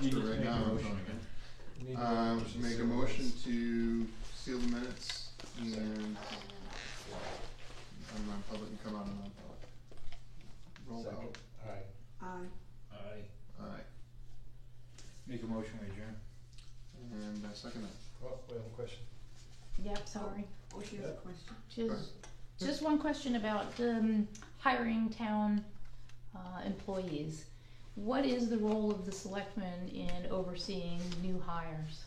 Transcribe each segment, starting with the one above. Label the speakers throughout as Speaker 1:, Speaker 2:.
Speaker 1: after right now. Make a motion to seal the minutes and non-public and come out of non-public. Roll call.
Speaker 2: Aye.
Speaker 1: Aye.
Speaker 2: Make a motion, we adjourn.
Speaker 1: And second that.
Speaker 3: Oh, we have a question.
Speaker 4: Yep, sorry.
Speaker 5: Oh, she has a question.
Speaker 4: Just one question about hiring town employees. What is the role of the selectmen in overseeing new hires?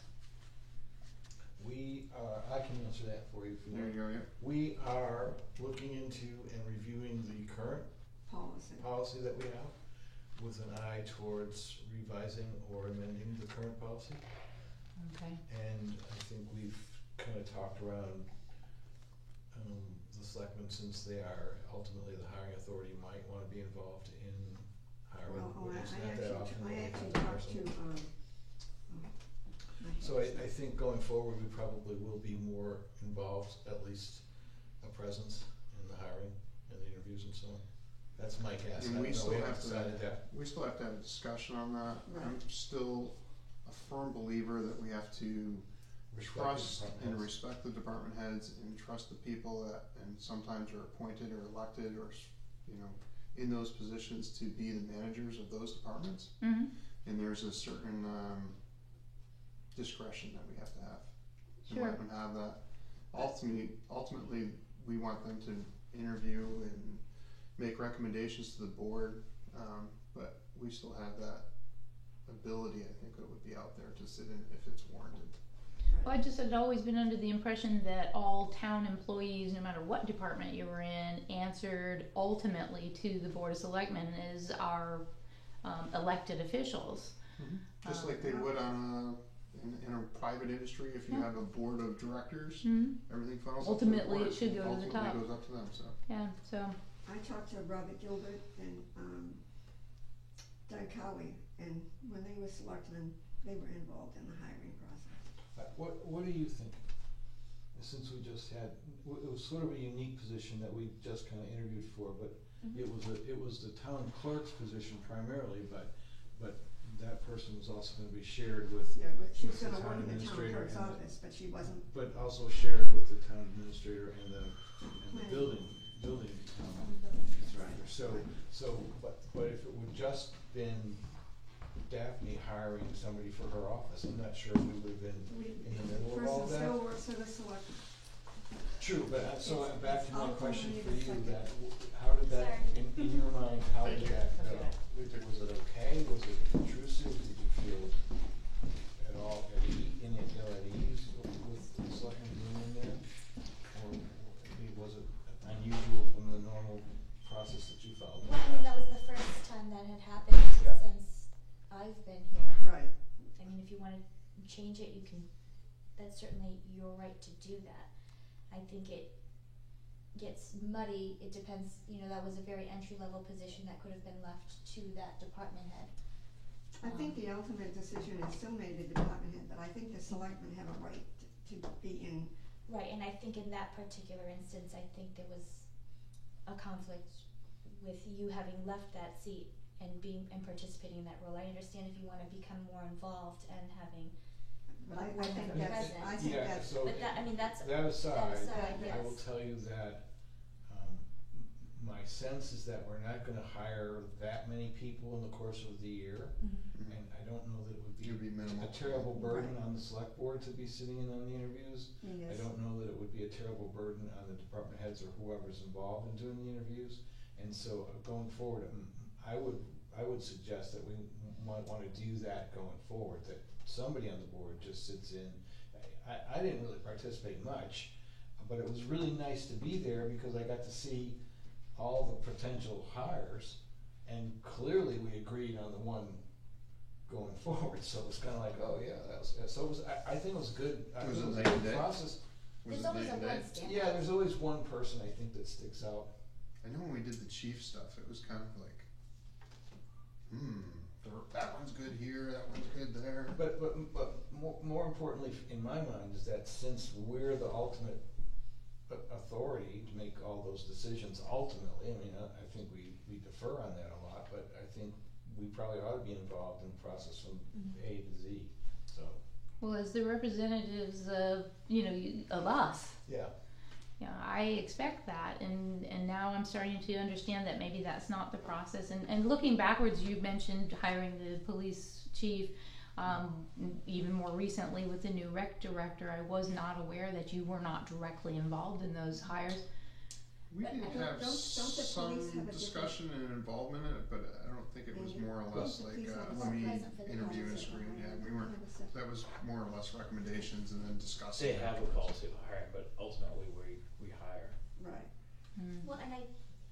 Speaker 3: I can answer that for you if you
Speaker 1: There
Speaker 3: want.
Speaker 1: you go, yeah.
Speaker 3: We are looking into and reviewing the current policy that we have with an eye towards revising or amending the current policy.
Speaker 4: Okay.
Speaker 3: And I think we've kind of talked around the selectmen, since they are ultimately the hiring authority, might want to be involved in hiring.
Speaker 5: Well,
Speaker 3: It's
Speaker 5: I
Speaker 3: not that often that we
Speaker 5: actually
Speaker 3: have a
Speaker 5: talked
Speaker 3: person.
Speaker 5: to,
Speaker 3: So I think going forward, we probably will be more involved, at least a presence in the hiring and the interviews and so on. That's my guess.
Speaker 1: And
Speaker 3: I
Speaker 1: we
Speaker 3: don't know,
Speaker 1: still
Speaker 3: we
Speaker 1: have
Speaker 3: haven't decided that.
Speaker 1: We still have to have a discussion on that.
Speaker 5: Right.
Speaker 1: I'm still a firm believer that we have to trust and respect the department heads and trust the people that, and sometimes are appointed or elected or, in those positions to be the managers of those departments.
Speaker 4: Mm-hmm.
Speaker 1: And there's a certain discretion that we have to have. And
Speaker 4: Sure.
Speaker 1: let them have that. Ultimately, we want them to interview and make recommendations to the board, but we still have that ability. I think that would be out there to sit in if it's warranted.
Speaker 4: Well, I just had always been under the impression that all town employees, no matter what department you were in, answered ultimately to the Board of Selectmen as our elected officials.
Speaker 1: Just like they would on in a private industry, if you have a board of directors, everything funnels
Speaker 4: Ultimately,
Speaker 1: up to the board.
Speaker 4: it should go to the top.
Speaker 1: Ultimately, goes up to them. So
Speaker 4: Yeah, so
Speaker 5: I talked to Robert Gilbert and Doug Cowie, and when they were selectmen, they were involved in the hiring process.
Speaker 3: What do you think? Since we just had, it was sort of a unique position that we just kind of interviewed for, but it was the town clerk's position primarily, but that person was also going to be shared with.
Speaker 5: Yeah, but she was
Speaker 3: the
Speaker 5: going to
Speaker 3: town
Speaker 5: work in the town
Speaker 3: administrator
Speaker 5: clerk's
Speaker 3: and
Speaker 5: office, but she wasn't.
Speaker 3: but also shared with the town administrator and the building inspector. But if it would just been Daphne hiring somebody for her office, I'm not sure if we would have been in the middle of all
Speaker 5: The person
Speaker 3: that.
Speaker 5: still works for the selectmen.
Speaker 3: True, but so back to my question for you,
Speaker 5: ultimately
Speaker 3: that how did that, in your mind, how did that go? Was it okay? Was it intrusive? Did you feel at all at ease with the selectmen being in there? Or was it unusual from the normal process that you followed?
Speaker 6: Well, I mean, that was the first time that had happened since I've been here.
Speaker 5: Right.
Speaker 6: I mean, if you want to change it, you can. That's certainly your right to do that. I think it gets muddy. It depends. That was a very entry-level position that could have been left to that department head.
Speaker 5: I think the ultimate decision is still made the department head, but I think the selectmen have a right to be in.
Speaker 6: Right, and I think in that particular instance, I think there was a conflict with you having left that seat and participating in that role. I understand if you want to become more involved and having.
Speaker 5: But I think that's.
Speaker 3: So
Speaker 6: but that's.
Speaker 3: That aside,
Speaker 6: yes.
Speaker 3: I will tell you that my sense is that we're not going to hire that many people in the course of the year, and I don't know that it would be
Speaker 1: minimal.
Speaker 3: a terrible burden on the select board to be sitting in on the interviews.
Speaker 5: Yes.
Speaker 3: I don't know that it would be a terrible burden on the department heads or whoever's involved in doing the interviews. And so going forward, I would suggest that we might want to do that going forward, that somebody on the board just sits in. I didn't really participate much, but it was really nice to be there because I got to see all the potential hires, and clearly we agreed on the one going forward. So it was kind of like, oh yeah, so it was. I think it was good.
Speaker 1: Was it
Speaker 3: a
Speaker 1: night
Speaker 3: good
Speaker 1: and day?
Speaker 3: process.
Speaker 6: There's always a one standout.
Speaker 3: Yeah, there's always one person I think that sticks out.
Speaker 1: I know when we did the chief stuff, it was kind of like, that one's good here, that one's good there.
Speaker 3: But more importantly, in my mind, is that since we're the ultimate authority to make all those decisions, ultimately, I mean, I think we defer on that a lot, but I think we probably ought to be involved in the process from
Speaker 6: Mhm.
Speaker 3: A to Z, so,
Speaker 4: Well, as the representatives of, of us,
Speaker 3: yeah.
Speaker 4: I expect that, and now I'm starting to understand that maybe that's not the process. And looking backwards, you mentioned hiring the police chief. Even more recently with the new rec director, I was not aware that you were not directly involved in those hires.
Speaker 1: We
Speaker 5: But
Speaker 1: did
Speaker 5: don't-
Speaker 1: have
Speaker 5: don't the police
Speaker 1: some
Speaker 5: have a different-
Speaker 1: discussion and involvement in it, but I don't think it was
Speaker 5: Maybe.
Speaker 1: more or
Speaker 5: Don't
Speaker 1: less
Speaker 5: the
Speaker 1: like,
Speaker 5: police have a
Speaker 1: let
Speaker 6: separate
Speaker 1: me
Speaker 6: present for the
Speaker 1: interview and
Speaker 6: policy?
Speaker 1: screen, yeah, we weren't, that was more or less recommendations and then discussing.
Speaker 2: They have a
Speaker 1: afterwards.
Speaker 2: policy of hiring, but ultimately we hire.
Speaker 5: Right.
Speaker 6: Well,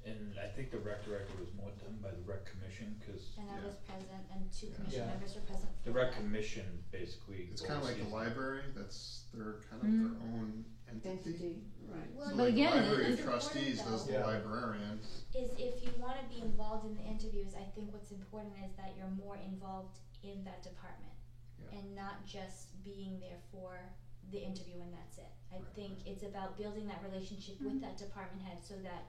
Speaker 2: And I think the rec director was more done by the rec commission, cause
Speaker 6: and I
Speaker 1: Yeah.
Speaker 6: was present, and two commission
Speaker 3: Yeah.
Speaker 6: members were present.
Speaker 2: the
Speaker 6: for
Speaker 2: rec
Speaker 6: that.
Speaker 2: commission basically
Speaker 1: It's kinda like the
Speaker 2: oversees-
Speaker 1: library, they're kind of
Speaker 4: Mhm.
Speaker 1: their own entity.
Speaker 5: Entity, right.
Speaker 6: Well,
Speaker 1: So
Speaker 4: But
Speaker 1: like
Speaker 4: again,
Speaker 1: library
Speaker 6: it's important
Speaker 1: trustees does the
Speaker 3: though. Yeah.
Speaker 1: librarian.
Speaker 6: Is if you wanna be involved in the interviews, I think what's important is that you're more involved in that department.
Speaker 1: Yeah.
Speaker 6: And not just being there for the interview and that's it. I
Speaker 1: Right,
Speaker 6: think
Speaker 1: right.
Speaker 6: it's about building that relationship with that department head so that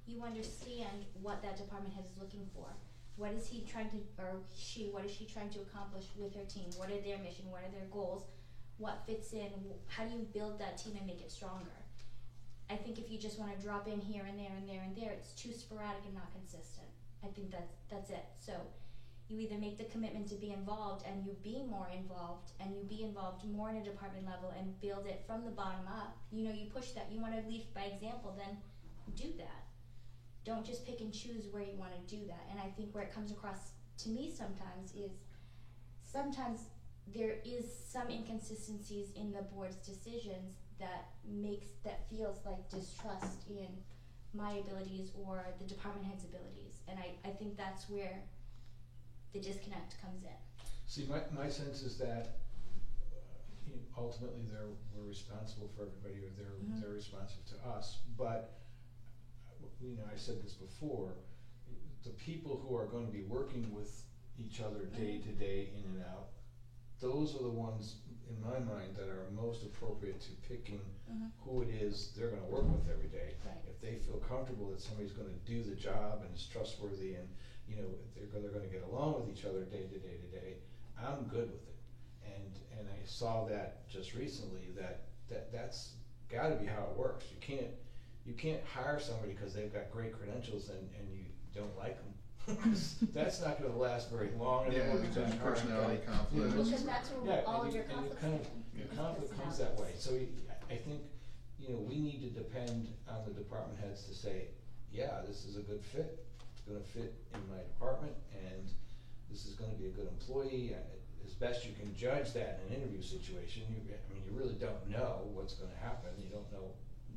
Speaker 6: you understand what that department head is looking for. What is he trying to, or she, what is she trying to accomplish with her team? What are their mission? What are their goals? What fits in? How do you build that team and make it stronger? I think if you just wanna drop in here and there and there and there, it's too sporadic and not consistent. I think that's it. So you either make the commitment to be involved and you be more involved and you be involved more in a department level and build it from the bottom up. You push that, you wanna lead by example, then do that. Don't just pick and choose where you wanna do that. And I think where it comes across to me sometimes is sometimes there is some inconsistencies in the board's decisions that feels like distrust in my abilities or the department head's abilities. And I think that's where the disconnect comes in.
Speaker 3: See, my sense is that ultimately we're responsible for everybody, or
Speaker 6: Mhm.
Speaker 3: they're responsive to us, but I said this before, the people who are going to be working with each other day to day in and out, those are the ones in my mind that are most appropriate to picking who it is they're gonna work with every day.
Speaker 6: Right.
Speaker 3: If they feel comfortable that somebody's gonna do the job and is trustworthy and, they're gonna get along with each other day to day to day, I'm good with it. And I saw that just recently, that's gotta be how it works. You can't hire somebody because they've got great credentials and you don't like them. That's not gonna last very long, and
Speaker 1: Yeah,
Speaker 3: then we'll be
Speaker 1: there's
Speaker 3: back
Speaker 1: personality
Speaker 3: hard.
Speaker 1: conflict.
Speaker 6: Well, because that's where
Speaker 3: Yeah,
Speaker 6: all
Speaker 3: and
Speaker 6: of your
Speaker 3: you- and you
Speaker 6: conflicts
Speaker 3: kind of-
Speaker 6: come in.
Speaker 3: The
Speaker 6: is
Speaker 3: conflict comes that way, so I think, we need to depend on the department heads to say, yeah, this is a good fit, it's gonna fit in my department, and this is gonna be a good employee. As best you can judge that in an interview situation, you really don't know what's gonna happen, you don't know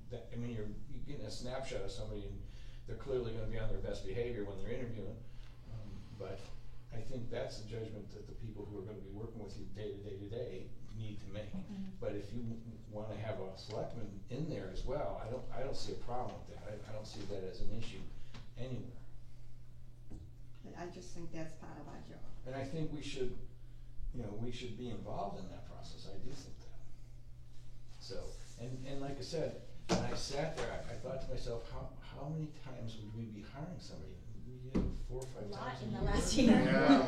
Speaker 3: that, you're getting a snapshot of somebody and they're clearly gonna be on their best behavior when they're interviewing, but I think that's a judgment that the people who are gonna be working with you day to day to day need to make. But if you wanna have a selectman in there as well, I don't see a problem with that, I don't see that as an issue anywhere.
Speaker 5: I just think that's part of our job.
Speaker 3: And I think we should be involved in that process, I do think that. So, and like I said, when I sat there, I thought to myself, how many times would we be hiring somebody? We had 4 or 5
Speaker 6: A lot
Speaker 3: times
Speaker 6: in the
Speaker 3: year.
Speaker 6: last year.
Speaker 1: Yeah,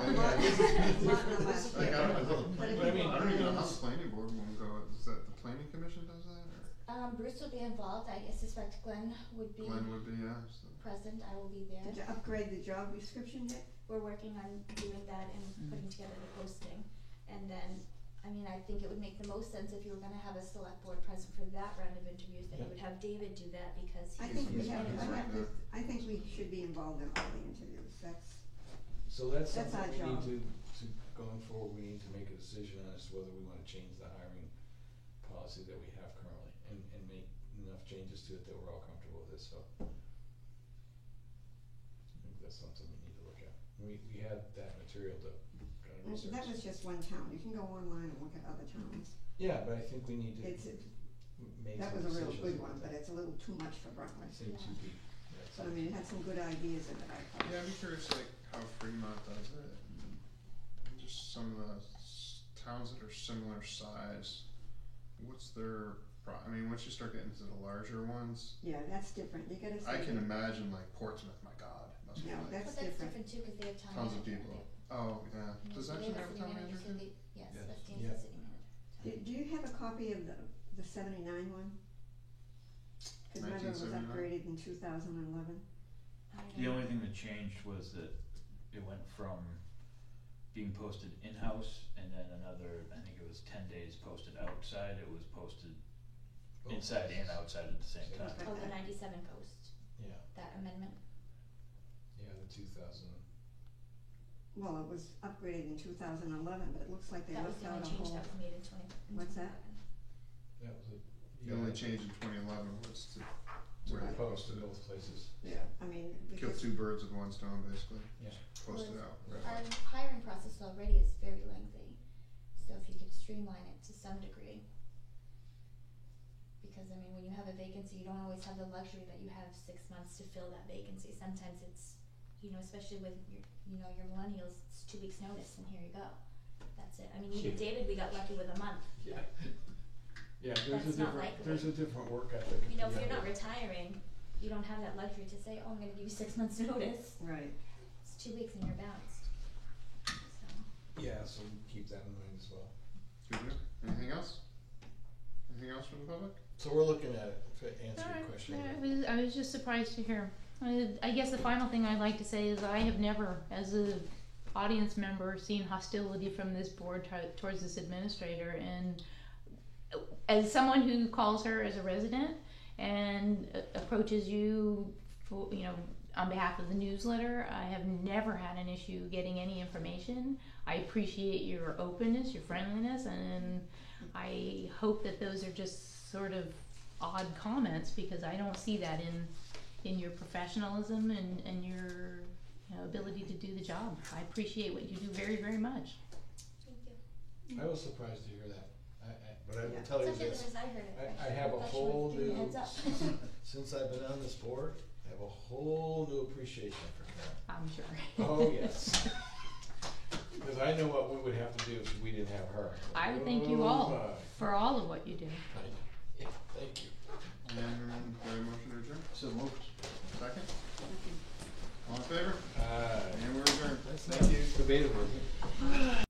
Speaker 5: But
Speaker 1: I don't even know how
Speaker 3: This-
Speaker 1: the planning board will go, is that the planning commission does that, or
Speaker 6: Bruce will be involved. I suspect Glenn would be
Speaker 1: Glenn would be, yeah, so.
Speaker 6: present. I will be there.
Speaker 5: did you upgrade the job description yet?
Speaker 6: We're working on doing that and putting together the posting. And then, I think it would make the most sense if you were gonna have a select board present for that round of interviews, that you
Speaker 3: Yeah.
Speaker 6: would have David do that because
Speaker 5: I
Speaker 6: he's.
Speaker 5: think we
Speaker 1: he's
Speaker 5: have,
Speaker 1: right there.
Speaker 5: I think we should be involved in all the interviews,
Speaker 3: So that's
Speaker 5: That's
Speaker 3: something
Speaker 5: our
Speaker 3: we need
Speaker 5: job.
Speaker 3: to going forward, we need to make a decision as to whether we wanna change the hiring policy that we have currently and make enough changes to it that we're all comfortable with it, so. I think that's something we need to look at. We had that material to kind of
Speaker 5: and
Speaker 3: research.
Speaker 5: that was just one town, you can go online and look at other towns.
Speaker 3: Yeah, but I think we need to
Speaker 5: It's,
Speaker 3: make
Speaker 5: that
Speaker 3: some
Speaker 5: was a real
Speaker 3: decisions
Speaker 5: good
Speaker 3: about
Speaker 5: one, but
Speaker 3: that.
Speaker 5: it's a little too much for Brentwood.
Speaker 3: Seems to be,
Speaker 5: So it had some good ideas in it, I thought.
Speaker 1: Yeah, I'd be curious, like, how Fremont does it, and just some of the towns that are similar size, what's their I mean, once you start getting to the larger ones,
Speaker 5: Yeah, that's different, you gotta say.
Speaker 1: I can imagine like Portsmouth, my god, must be
Speaker 5: No,
Speaker 1: like
Speaker 5: that's
Speaker 6: But that's
Speaker 5: different.
Speaker 6: different too, cause they have town
Speaker 1: tons of
Speaker 6: manager.
Speaker 1: people. Oh, yeah,
Speaker 6: You know,
Speaker 1: does
Speaker 6: so
Speaker 1: that
Speaker 6: they
Speaker 1: actually
Speaker 6: have
Speaker 1: have a
Speaker 6: city
Speaker 1: town
Speaker 6: manager,
Speaker 1: manager
Speaker 6: so
Speaker 1: too?
Speaker 6: they- Yes,
Speaker 3: Yes.
Speaker 6: that's Dan's
Speaker 3: Yeah.
Speaker 6: the city manager.
Speaker 5: Do you have a copy of the 79 one? Cause remember it was
Speaker 1: 1979?
Speaker 5: upgraded in 2011?
Speaker 6: I don't
Speaker 2: The
Speaker 6: know.
Speaker 2: only thing that changed was that it went from being posted in-house and then another, I think it was 10 days posted outside, it was posted
Speaker 3: Both
Speaker 2: inside and
Speaker 3: places.
Speaker 2: outside at the same time.
Speaker 5: Okay.
Speaker 6: Oh, the 97 post,
Speaker 3: Yeah,
Speaker 6: that amendment.
Speaker 3: yeah, the 2000.
Speaker 5: Well, it was upgraded in 2011, but it looks like they
Speaker 6: That was
Speaker 5: left
Speaker 6: the
Speaker 5: out
Speaker 6: only
Speaker 5: a
Speaker 6: change
Speaker 5: whole.
Speaker 6: that was made in 20. in
Speaker 5: What's that?
Speaker 6: 2011.
Speaker 3: That was a.
Speaker 1: The only change in 2011 was to where
Speaker 5: Right.
Speaker 1: they
Speaker 3: Post in
Speaker 1: posted it.
Speaker 3: both places.
Speaker 5: Yeah, I mean,
Speaker 1: Kill
Speaker 5: because,
Speaker 1: two birds with one stone, basically.
Speaker 3: Yeah.
Speaker 1: Posted
Speaker 6: Well,
Speaker 1: out.
Speaker 6: Our hiring process already is very lengthy, so if you could streamline it to some degree. Because I mean, when you have a vacancy, you don't always have the luxury that you have 6 months to fill that vacancy. Sometimes it's, you know, especially with your, you know, your millennials, it's 2 weeks notice and here you go. That's it. I mean, even
Speaker 3: Yeah.
Speaker 6: David, we got lucky with a month.
Speaker 3: Yeah. Yeah,
Speaker 6: That's not likely.
Speaker 3: there's a different work ethic.
Speaker 6: You know, if
Speaker 3: Yeah.
Speaker 6: you're not retiring, you don't have that luxury to say, oh, I'm gonna give you 6 months notice.
Speaker 5: right,
Speaker 6: It's 2 weeks and you're bounced. So,
Speaker 3: Yeah, so keep that in mind as well.
Speaker 1: Good deal. Anything else? Anything else from the public?
Speaker 3: So we're looking at it, to answer your
Speaker 4: Alright,
Speaker 3: question.
Speaker 4: yeah, I was just surprised to hear. I guess the final thing I'd like to say is I have never, as a audience member, seen hostility from this board towards this administrator, and as someone who calls her as a resident and approaches you for, you know, on behalf of the newsletter, I have never had an issue getting any information. I appreciate your openness, your friendliness, and I hope that those are just sort of odd comments, because I don't see that in your professionalism and your, you know, ability to do the job. I appreciate what you do very, very much.
Speaker 6: thank you.
Speaker 3: I was surprised to hear that. But I will
Speaker 5: Yeah.
Speaker 3: tell you
Speaker 6: Especially
Speaker 3: this,
Speaker 6: as I heard it.
Speaker 3: I have a
Speaker 6: thought she
Speaker 3: whole
Speaker 6: was giving me a
Speaker 3: new,
Speaker 6: heads up.
Speaker 3: since I've been on this board, I have a whole new appreciation for her.
Speaker 4: I'm sure.
Speaker 3: Oh, yes. Because I know what we would have to do if we didn't have her.
Speaker 4: I would thank you
Speaker 3: Oh,
Speaker 4: all
Speaker 3: my.
Speaker 4: for all of what you do.
Speaker 3: I know.